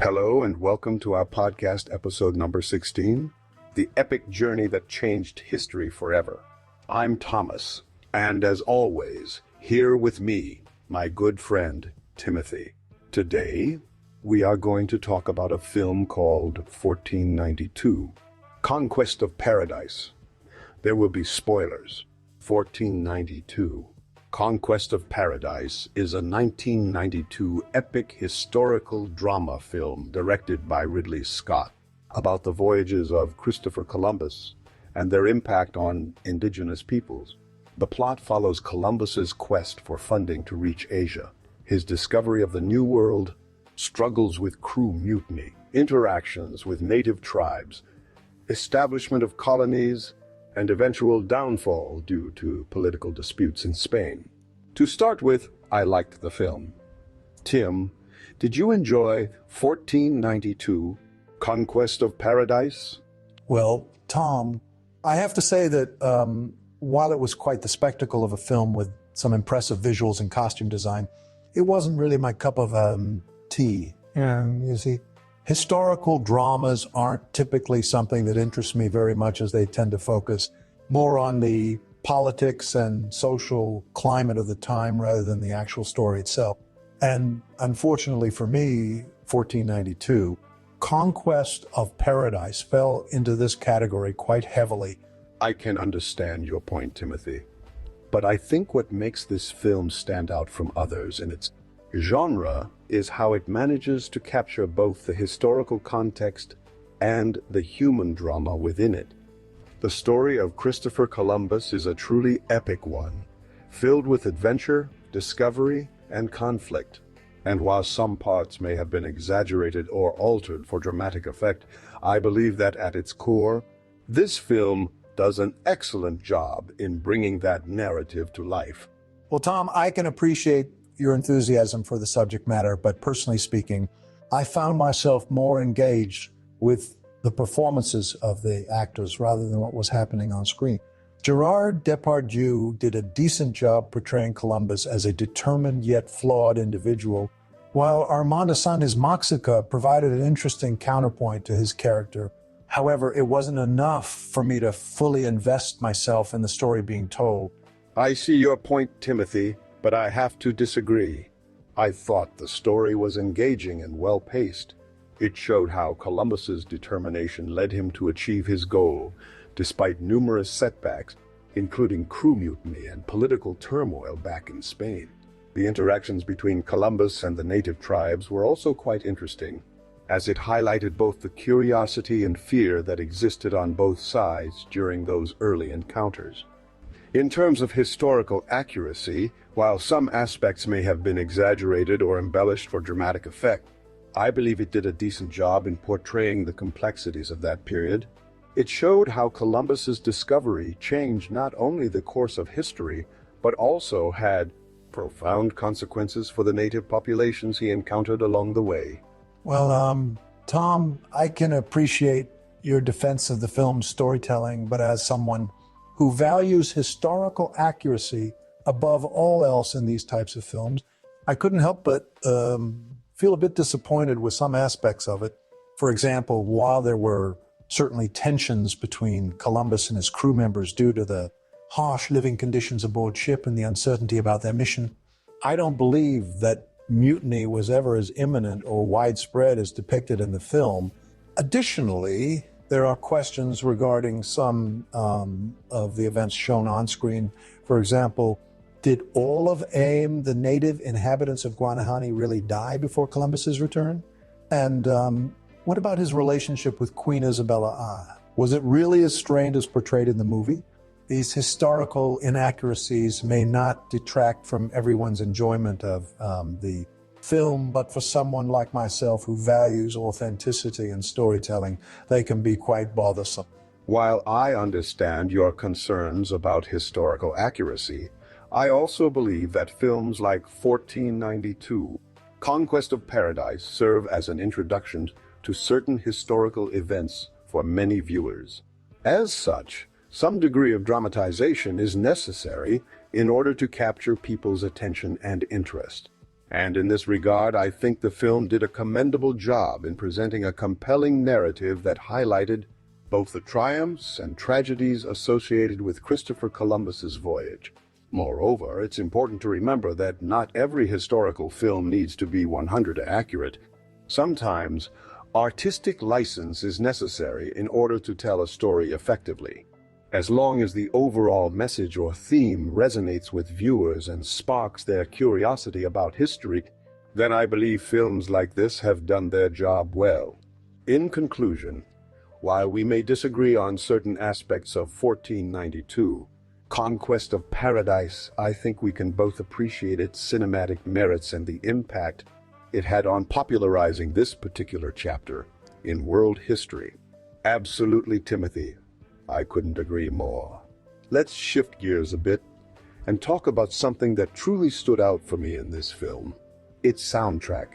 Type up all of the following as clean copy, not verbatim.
Hello and welcome to our podcast episode number 16, The Epic Journey That Changed History Forever. I'm Thomas, and as always, here with me, my good friend, Timothy. Today, we are going to talk about a film called 1492, Conquest of Paradise. There will be spoilers. 1492. Conquest of Paradise is a 1992 epic historical drama film directed by Ridley Scott about the voyages of Christopher Columbus and their impact on indigenous peoples. The plot follows Columbus's quest for funding to reach Asia, his discovery of the New World, struggles with crew mutiny, interactions with native tribes, establishment of colonies, and eventual downfall due to political disputes in Spain. To start with, I liked the film. Tim, did you enjoy 1492, Conquest of Paradise? Well, Tom, I have to say that while it was quite the spectacle of a film with some impressive visuals and costume design, it wasn't really my cup of tea. You see, historical dramas aren't typically something that interests me very much, as they tend to focus more on the politics and social climate of the time rather than the actual story itself. And unfortunately for me, 1492, Conquest of Paradise fell into this category quite heavily. I can understand your point, Timothy. But I think what makes this film stand out from others in its genre is how it manages to capture both the historical context and the human drama within it. The story of Christopher Columbus is a truly epic one, filled with adventure, discovery, and conflict. And while some parts may have been exaggerated or altered for dramatic effect, I believe that at its core, this film does an excellent job in bringing that narrative to life. Well, Tom, I can appreciate your enthusiasm for the subject matter, but personally speaking, I found myself more engaged with the performances of the actors rather than what was happening on screen. Gerard Depardieu did a decent job portraying Columbus as a determined yet flawed individual, while Armand Assante's Moxica provided an interesting counterpoint to his character. However, it wasn't enough for me to fully invest myself in the story being told. I see your point, Timothy, but I have to disagree. I thought the story was engaging and well-paced. It showed how Columbus's determination led him to achieve his goal, despite numerous setbacks, including crew mutiny and political turmoil back in Spain. The interactions between Columbus and the native tribes were also quite interesting, as it highlighted both the curiosity and fear that existed on both sides during those early encounters. In terms of historical accuracy, while some aspects may have been exaggerated or embellished for dramatic effect, I believe it did a decent job in portraying the complexities of that period. It showed how Columbus's discovery changed not only the course of history, but also had profound consequences for the native populations he encountered along the way. Well, Tom, I can appreciate your defense of the film's storytelling, but as someone who values historical accuracy above all else in these types of films, I couldn't help but feel a bit disappointed with some aspects of it. For example, while there were certainly tensions between Columbus and his crew members due to the harsh living conditions aboard ship and the uncertainty about their mission, I don't believe that mutiny was ever as imminent or widespread as depicted in the film. Additionally, there are questions regarding some of the events shown on screen. For example, did all of AIM, the native inhabitants of Guanahani, really die before Columbus's return? And what about his relationship with Queen Isabella? Was it really as strained as portrayed in the movie? These historical inaccuracies may not detract from everyone's enjoyment of the film, but for someone like myself who values authenticity and storytelling, they can be quite bothersome. While I understand your concerns about historical accuracy, I also believe that films like 1492, Conquest of Paradise, serve as an introduction to certain historical events for many viewers. As such, some degree of dramatization is necessary in order to capture people's attention and interest. And in this regard, I think the film did a commendable job in presenting a compelling narrative that highlighted both the triumphs and tragedies associated with Christopher Columbus's voyage. Moreover, it's important to remember that not every historical film needs to be 100% accurate. Sometimes, artistic license is necessary in order to tell a story effectively. As long as the overall message or theme resonates with viewers and sparks their curiosity about history, then I believe films like this have done their job well. In conclusion, while we may disagree on certain aspects of 1492, Conquest of Paradise, I think we can both appreciate its cinematic merits and the impact it had on popularizing this particular chapter in world history. Absolutely, Timothy. I couldn't agree more. Let's shift gears a bit and talk about something that truly stood out for me in this film. Its soundtrack.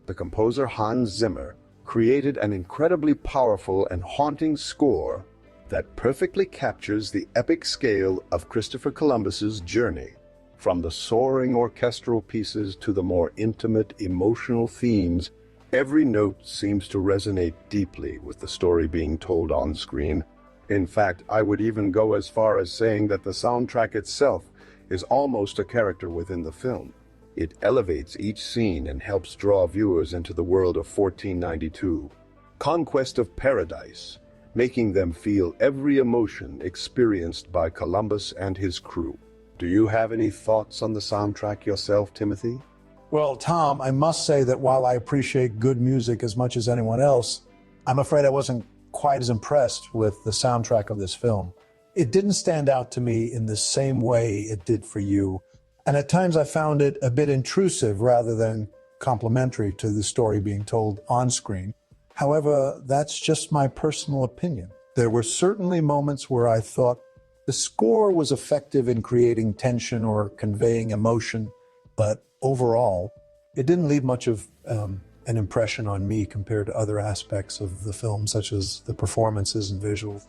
The composer Hans Zimmer created an incredibly powerful and haunting score that perfectly captures the epic scale of Christopher Columbus's journey. From the soaring orchestral pieces to the more intimate, emotional themes, every note seems to resonate deeply with the story being told on screen. In fact, I would even go as far as saying that the soundtrack itself is almost a character within the film. It elevates each scene and helps draw viewers into the world of 1492, Conquest of Paradise, making them feel every emotion experienced by Columbus and his crew. Do you have any thoughts on the soundtrack yourself, Timothy? Well, Tom, I must say that while I appreciate good music as much as anyone else, I'm afraid I wasn't quite as impressed with the soundtrack of this film. It didn't stand out to me in the same way it did for you, and at times I found it a bit intrusive rather than complementary to the story being told on screen. However, that's just my personal opinion. There were certainly moments where I thought the score was effective in creating tension or conveying emotion, but overall, it didn't leave much of an impression on me compared to other aspects of the film, such as the performances and visuals.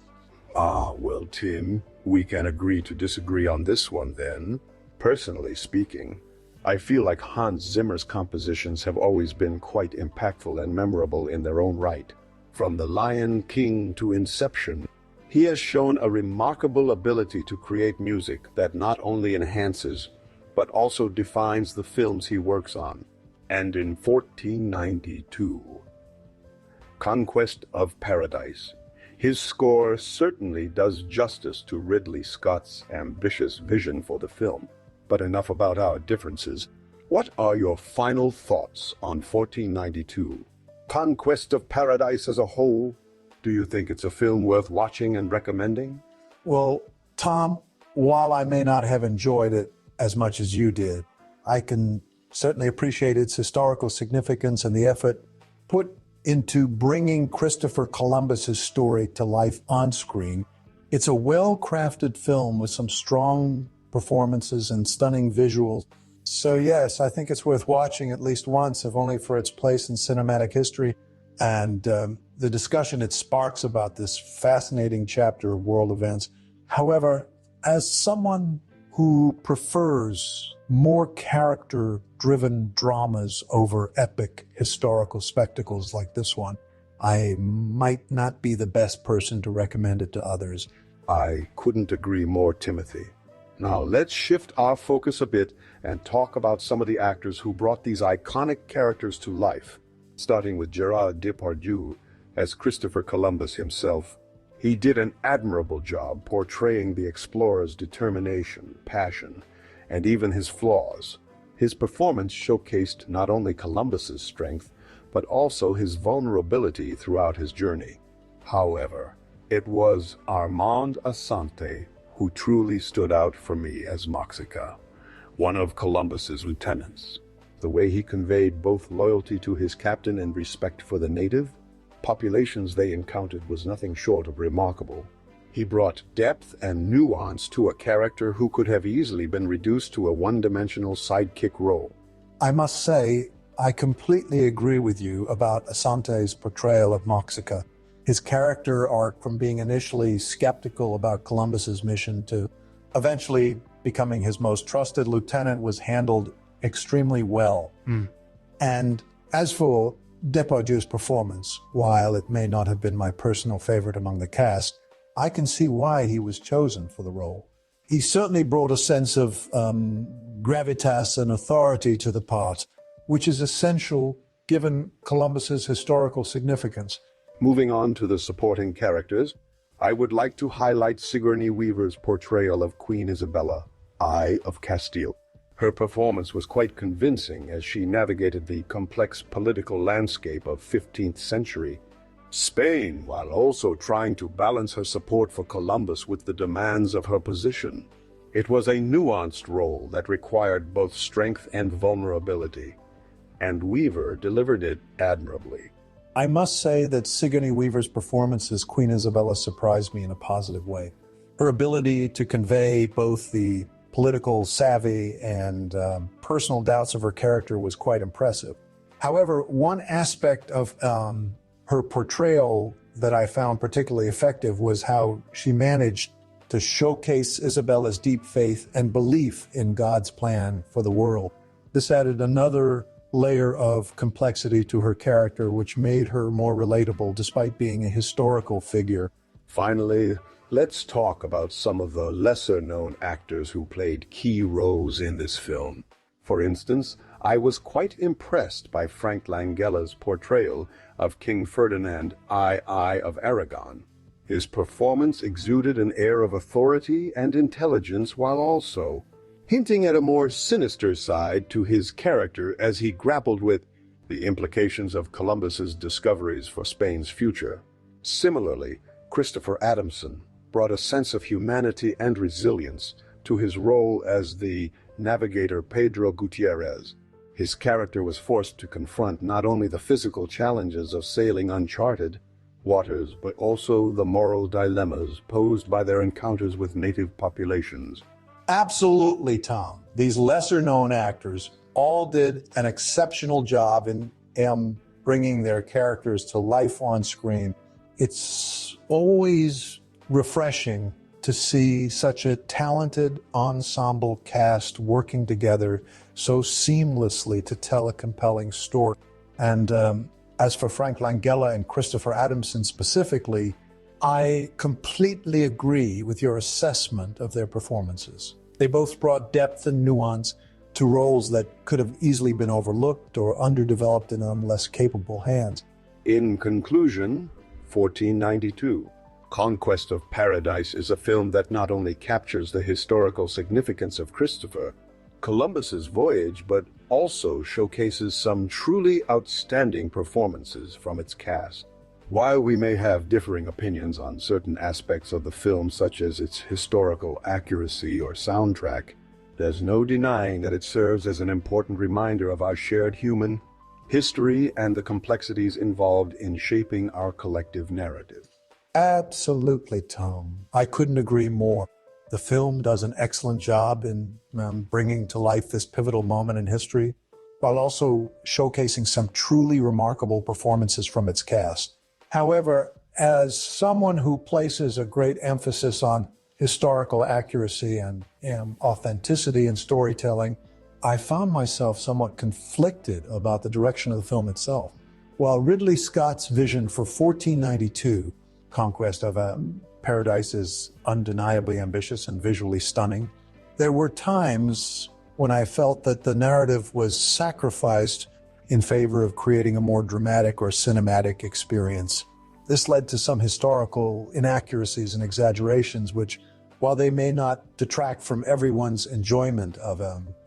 Well, Tim, we can agree to disagree on this one then. Personally speaking, I feel like Hans Zimmer's compositions have always been quite impactful and memorable in their own right. From The Lion King to Inception, he has shown a remarkable ability to create music that not only enhances, but also defines the films he works on. And in 1492, Conquest of Paradise, his score certainly does justice to Ridley Scott's ambitious vision for the film. But enough about our differences. What are your final thoughts on 1492? Conquest of Paradise as a whole? Do you think it's a film worth watching and recommending? Well, Tom, while I may not have enjoyed it as much as you did, I can certainly appreciate its historical significance and the effort put into bringing Christopher Columbus's story to life on screen. It's a well-crafted film with some strong performances and stunning visuals. So yes, I think it's worth watching at least once, if only for its place in cinematic history and the discussion it sparks about this fascinating chapter of world events. However, as someone who prefers more character-driven dramas over epic historical spectacles like this one, I might not be the best person to recommend it to others. I couldn't agree more, Timothy. Now, let's shift our focus a bit and talk about some of the actors who brought these iconic characters to life, starting with Gerard Depardieu as Christopher Columbus himself. He did an admirable job portraying the explorer's determination, passion, and even his flaws. His performance showcased not only Columbus's strength, but also his vulnerability throughout his journey. However, it was Armand Assante who truly stood out for me as Moxica, one of Columbus's lieutenants. The way he conveyed both loyalty to his captain and respect for the native populations they encountered was nothing short of remarkable. He brought depth and nuance to a character who could have easily been reduced to a one-dimensional sidekick role. I must say, I completely agree with you about Asante's portrayal of Moxica. His character arc from being initially skeptical about Columbus's mission to eventually becoming his most trusted lieutenant was handled extremely well. And as for Depardieu's performance, while it may not have been my personal favorite among the cast, I can see why he was chosen for the role. He certainly brought a sense of gravitas and authority to the part, which is essential given Columbus's historical significance. Moving on to the supporting characters, I would like to highlight Sigourney Weaver's portrayal of Queen Isabella, I of Castile. Her performance was quite convincing as she navigated the complex political landscape of 15th century Spain, while also trying to balance her support for Columbus with the demands of her position. It was a nuanced role that required both strength and vulnerability, and Weaver delivered it admirably. I must say that Sigourney Weaver's performance as Queen Isabella surprised me in a positive way. Her ability to convey both the political savvy and personal doubts of her character was quite impressive. However, one aspect of her portrayal that I found particularly effective was how she managed to showcase Isabella's deep faith and belief in God's plan for the world. This added another layer of complexity to her character, which made her more relatable despite being a historical figure. Finally, let's talk about some of the lesser-known actors who played key roles in this film. For instance, I was quite impressed by Frank Langella's portrayal of King Ferdinand I of Aragon. His performance exuded an air of authority and intelligence while also hinting at a more sinister side to his character as he grappled with the implications of Columbus's discoveries for Spain's future. Similarly, Christopher Adamson brought a sense of humanity and resilience to his role as the navigator Pedro Gutierrez. His character was forced to confront not only the physical challenges of sailing uncharted waters, but also the moral dilemmas posed by their encounters with native populations. Absolutely, Tom. These lesser-known actors all did an exceptional job in bringing their characters to life on screen. It's always refreshing to see such a talented ensemble cast working together so seamlessly to tell a compelling story. And as for Frank Langella and Christopher Adamson specifically, I completely agree with your assessment of their performances. They both brought depth and nuance to roles that could have easily been overlooked or underdeveloped in less capable hands. In conclusion, 1492. Conquest of Paradise is a film that not only captures the historical significance of Christopher Columbus's voyage, but also showcases some truly outstanding performances from its cast. While we may have differing opinions on certain aspects of the film, such as its historical accuracy or soundtrack, there's no denying that it serves as an important reminder of our shared human history and the complexities involved in shaping our collective narrative. Absolutely, Tom. I couldn't agree more. The film does an excellent job in bringing to life this pivotal moment in history, while also showcasing some truly remarkable performances from its cast. However, as someone who places a great emphasis on historical accuracy and authenticity in storytelling, I found myself somewhat conflicted about the direction of the film itself. While Ridley Scott's vision for 1492, Conquest of Paradise, is undeniably ambitious and visually stunning, there were times when I felt that the narrative was sacrificed in favor of creating a more dramatic or cinematic experience. This led to some historical inaccuracies and exaggerations, which, while they may not detract from everyone's enjoyment of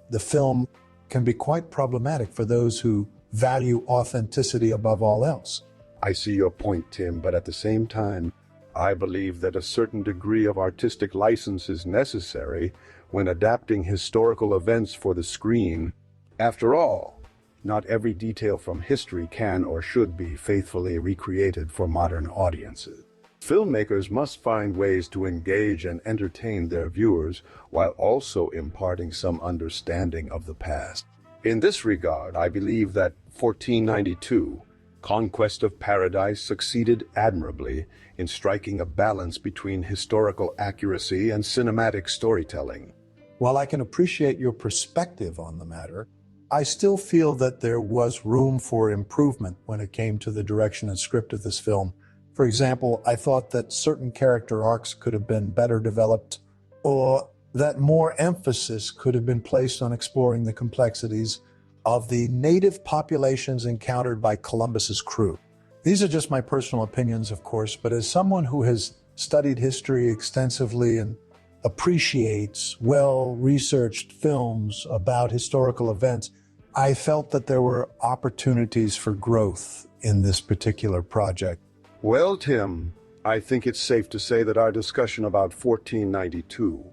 the film, can be quite problematic for those who value authenticity above all else. I see your point, Tim, but at the same time, I believe that a certain degree of artistic license is necessary when adapting historical events for the screen. After all, not every detail from history can or should be faithfully recreated for modern audiences. Filmmakers must find ways to engage and entertain their viewers while also imparting some understanding of the past. In this regard, I believe that 1492, Conquest of Paradise, succeeded admirably in striking a balance between historical accuracy and cinematic storytelling. While I can appreciate your perspective on the matter, I still feel that there was room for improvement when it came to the direction and script of this film. For example, I thought that certain character arcs could have been better developed, or that more emphasis could have been placed on exploring the complexities of the native populations encountered by Columbus's crew. These are just my personal opinions, of course, but as someone who has studied history extensively and appreciates well-researched films about historical events, I felt that there were opportunities for growth in this particular project. Well, Tim, I think it's safe to say that our discussion about 1492,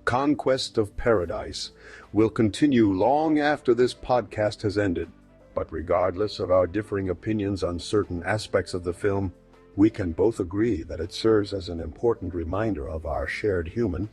Conquest of Paradise, will continue long after this podcast has ended. But regardless of our differing opinions on certain aspects of the film, we can both agree that it serves as an important reminder of our shared human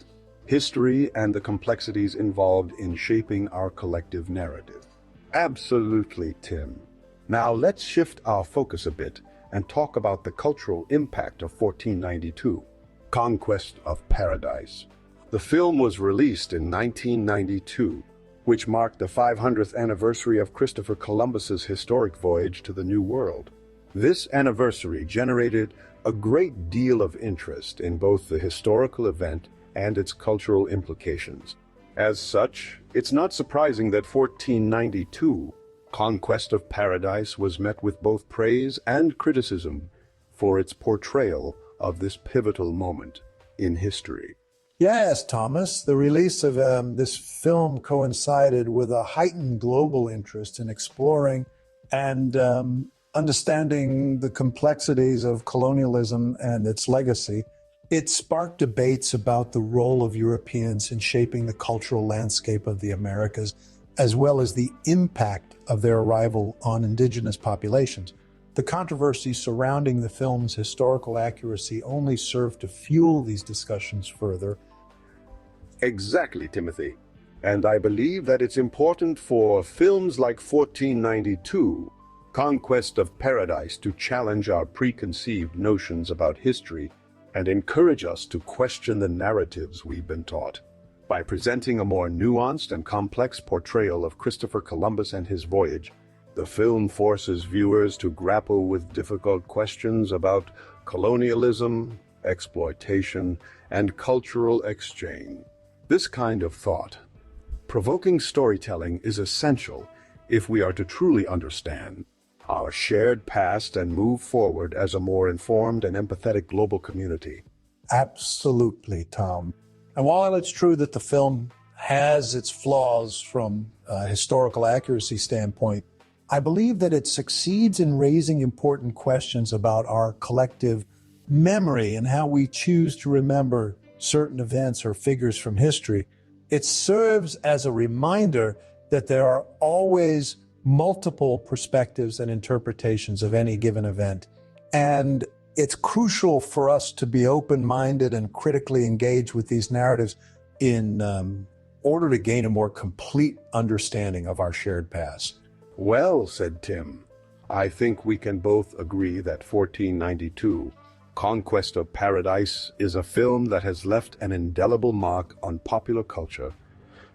history and the complexities involved in shaping our collective narrative. Absolutely, Tim. Now let's shift our focus a bit and talk about the cultural impact of 1492, Conquest of Paradise. The film was released in 1992, which marked the 500th anniversary of Christopher Columbus's historic voyage to the New World. This anniversary generated a great deal of interest in both the historical event and its cultural implications. As such, it's not surprising that 1492, Conquest of Paradise, was met with both praise and criticism for its portrayal of this pivotal moment in history. Yes, Thomas, the release of this film coincided with a heightened global interest in exploring and understanding the complexities of colonialism and its legacy. It sparked debates about the role of Europeans in shaping the cultural landscape of the Americas, as well as the impact of their arrival on indigenous populations. The controversy surrounding the film's historical accuracy only served to fuel these discussions further. Exactly, Timothy. And I believe that it's important for films like 1492, Conquest of Paradise, to challenge our preconceived notions about history and encourage us to question the narratives we've been taught. By presenting a more nuanced and complex portrayal of Christopher Columbus and his voyage, the film forces viewers to grapple with difficult questions about colonialism, exploitation, and cultural exchange. This kind of thought-provoking storytelling is essential if we are to truly understand our shared past and move forward as a more informed and empathetic global community. Absolutely, Tom. And while it's true that the film has its flaws from a historical accuracy standpoint, I believe that it succeeds in raising important questions about our collective memory and how we choose to remember certain events or figures from history. It serves as a reminder that there are always multiple perspectives and interpretations of any given event. And it's crucial for us to be open-minded and critically engage with these narratives in order to gain a more complete understanding of our shared past. Well, said Tim, I think we can both agree that 1492, Conquest of Paradise, is a film that has left an indelible mark on popular culture,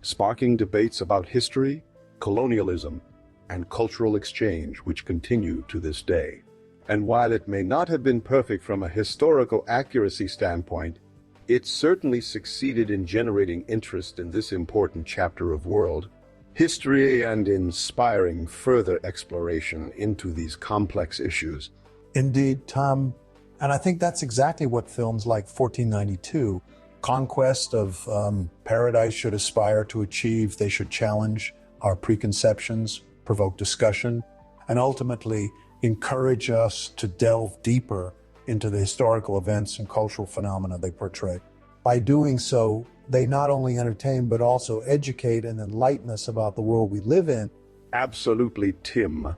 sparking debates about history, colonialism, and cultural exchange which continue to this day. And while it may not have been perfect from a historical accuracy standpoint, it certainly succeeded in generating interest in this important chapter of world history and inspiring further exploration into these complex issues. Indeed, Tom. And I think that's exactly what films like 1492, Conquest of Paradise, should aspire to achieve. They should challenge our preconceptions, provoke discussion, and ultimately encourage us to delve deeper into the historical events and cultural phenomena they portray. By doing so, they not only entertain, but also educate and enlighten us about the world we live in. Absolutely, Tim.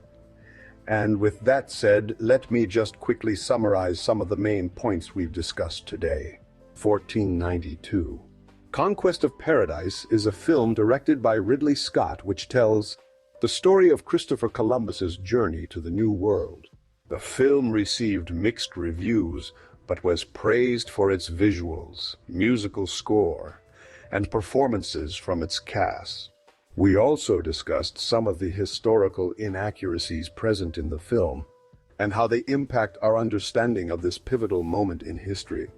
And with that said, let me just quickly summarize some of the main points we've discussed today. 1492. Conquest of Paradise is a film directed by Ridley Scott which tells the story of Christopher Columbus's journey to the New World. The film received mixed reviews, but was praised for its visuals, musical score, and performances from its cast. We also discussed some of the historical inaccuracies present in the film and how they impact our understanding of this pivotal moment in history.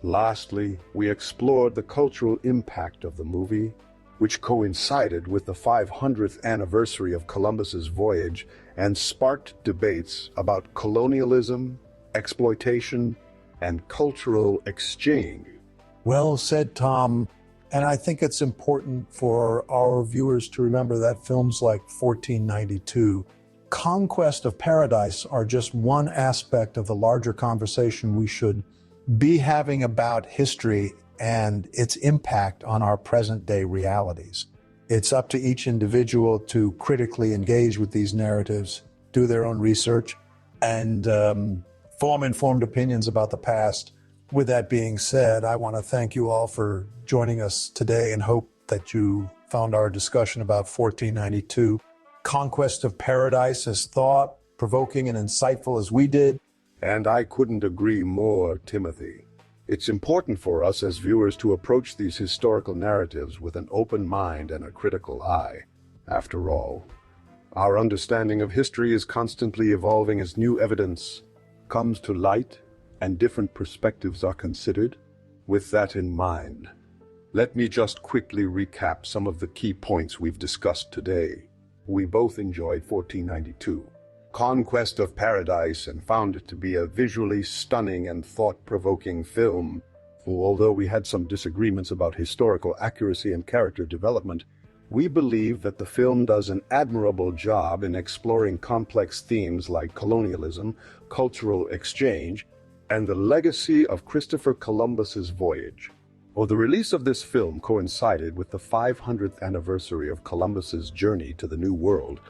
Lastly, we explored the cultural impact of the movie, which coincided with the 500th anniversary of Columbus's voyage and sparked debates about colonialism, exploitation, and cultural exchange. Well said, Tom. And I think it's important for our viewers to remember that films like 1492, Conquest of Paradise are just one aspect of the larger conversation we should be having about history and its impact on our present-day realities. It's up to each individual to critically engage with these narratives, do their own research, and form informed opinions about the past. With that being said, I want to thank you all for joining us today and hope that you found our discussion about 1492, Conquest of Paradise, as thought-provoking and insightful as we did. And I couldn't agree more, Timothy. It's important for us as viewers to approach these historical narratives with an open mind and a critical eye. After all, our understanding of history is constantly evolving as new evidence comes to light and different perspectives are considered. With that in mind, let me just quickly recap some of the key points we've discussed today. We both enjoyed 1492, Conquest of Paradise, and found it to be a visually stunning and thought-provoking film. Although we had some disagreements about historical accuracy and character development, we believe that the film does an admirable job in exploring complex themes like colonialism, cultural exchange, and the legacy of Christopher Columbus's voyage. The release of this film coincided with the 500th anniversary of Columbus's journey to the New World,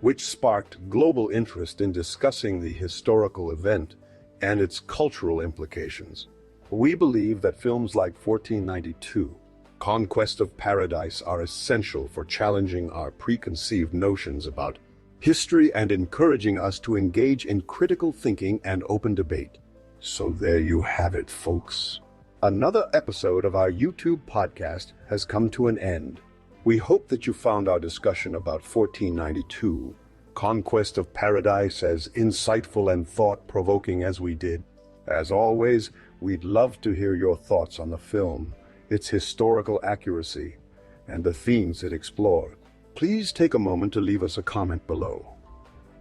which sparked global interest in discussing the historical event and its cultural implications. We believe that films like 1492, Conquest of Paradise, are essential for challenging our preconceived notions about history and encouraging us to engage in critical thinking and open debate. So there you have it, folks. Another episode of our YouTube podcast has come to an end. We hope that you found our discussion about 1492, Conquest of Paradise, as insightful and thought-provoking as we did. As always, we'd love to hear your thoughts on the film, its historical accuracy, and the themes it explored. Please take a moment to leave us a comment below.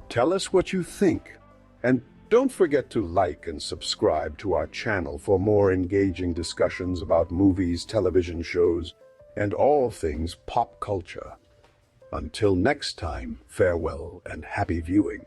Tell us what you think, and don't forget to like and subscribe to our channel for more engaging discussions about movies, television shows, and all things pop culture. Until next time, farewell and happy viewing.